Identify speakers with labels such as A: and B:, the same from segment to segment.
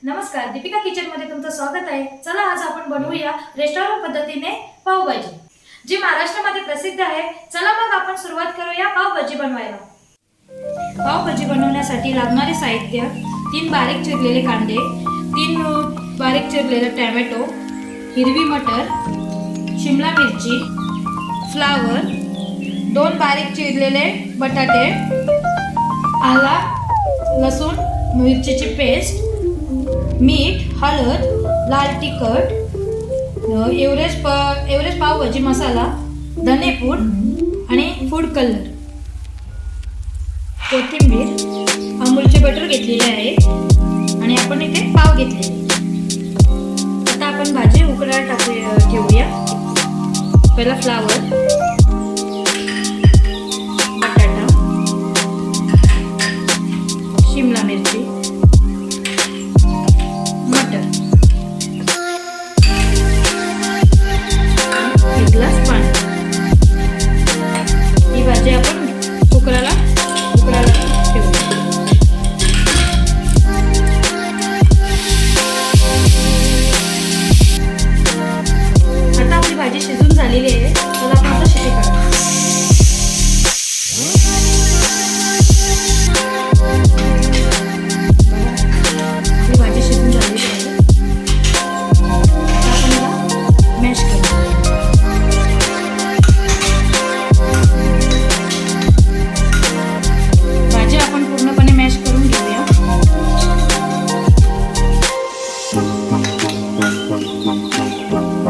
A: नमस्कार, दीपिका किचन मध्ये तुमचं स्वागत आहे। चला आज आपण बनवूया रेस्टॉरंट पद्धतीने पावभाजी, जी महाराष्ट्रामध्ये प्रसिद्ध आहे। चला मग आपण सुरुवात करूया पावभाजी बनवायला। पावभाजी बनवण्यासाठी लागणारे साहित्य: 3 बारीक चिरलेले कांदे, 3 बारीक चिरलेले टोमॅटो, हिरवी मटर, शिमला मिरची, फ्लावर, 2 बारीक चिरलेले बटाटे, आला लसूण मिरचीची पेस्ट, मीठ, हळद, लाल तिखट, एव्हरेस्ट पावभाजी मसाला, धनेपूड आणि फूड कलर, कोथिंबीर, अमूलचे बटर घेतलेले आहे आणि आपण इथे पाव घेतलेले। आता आपण भाजी उकळायला ठेवूया। पहिला फ्लावर, बटाटा, शिमला मिरची, मटर, एक ग्लास पाणी। ही भाजी आपण कुकराला ठेवूया। आता आपली भाजी शिजून झालेली आहे। चला आपण आता शिटी काढू। ही भाजी शिजून झालेली आहे। आपण याला मॅश करू। भाजी आपण पूर्णपणे मॅश करून घेऊया।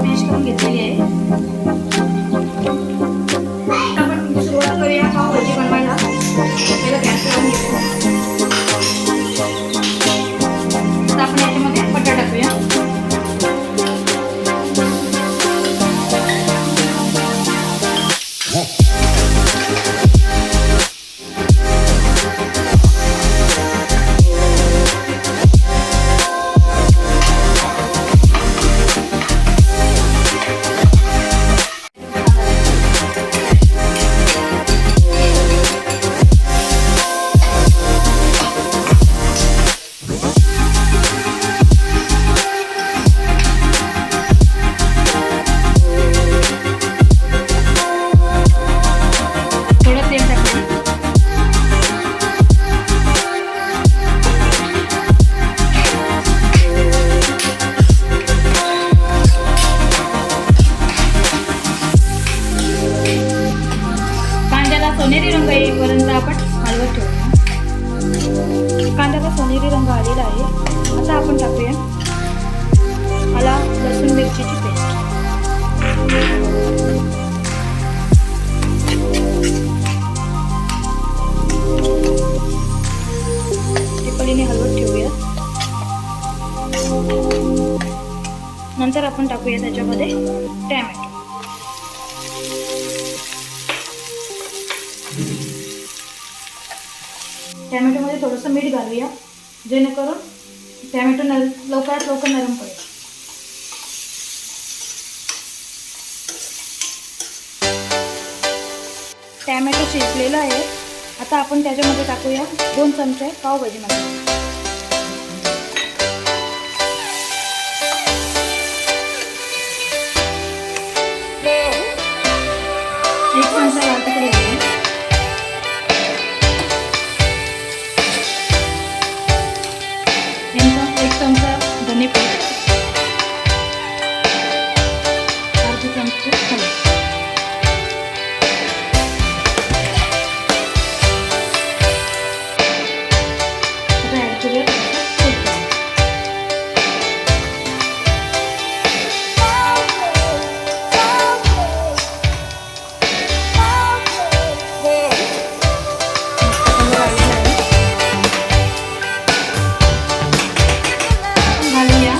A: मॅश करून घेतलेली आहे। आपण सुरुवात करूया पावभाजी बनवायला। पहिला गॅस लावून घेऊया। आता आपण याच्यामध्ये बटाटा टाकूया। सोनेरी रंग येईपर्यंत आपण हलवत ठेवूया। कांद्याला सोनेरी रंग आलेला आहे। आता आपण टाकूया आला लसूण मिरचीची पेस्ट। पळीने हलवत ठेवूया। नंतर आपण टाकूया त्याच्यामध्ये टोमॅटो। टोमॅटोमध्ये थोडंसं मीठ घालूया, जेणेकरून टोमॅटो लवकरात लवकर नरम पडेल। टोमॅटो शिजलेला आहे। आता आपण त्याच्यामध्ये टाकूया 2 चमचे पावभाजी मसाला। 1 चमचा लाल तिखट घालूया। 1 चमचा धनेपूड, अर्धा चमचा हळद। आता ॲड करूया घालूया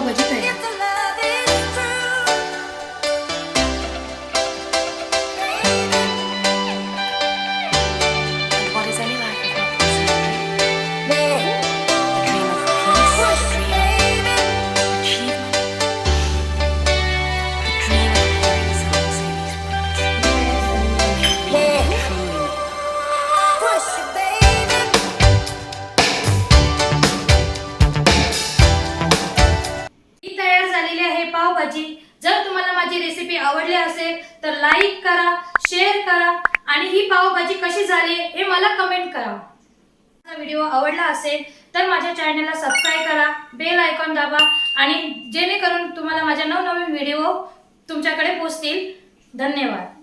A: पावभाजी तयार. पावभाजी. जर तुम्हाला माझी रेसिपी आवडली असेल तर लाईक करा, शेअर करा आणि ही पावभाजी कशी झाली हे मला कमेंट करा. माझा व्हिडिओ आवडला असेल तर माझ्या चॅनलला सबस्क्राइब करा, बेल आयकॉन दाबा आणि जेणेकरून तुम्हाला माझ्या नवनवीन व्हिडिओ तुमच्याकडे पोहोचतील. धन्यवाद.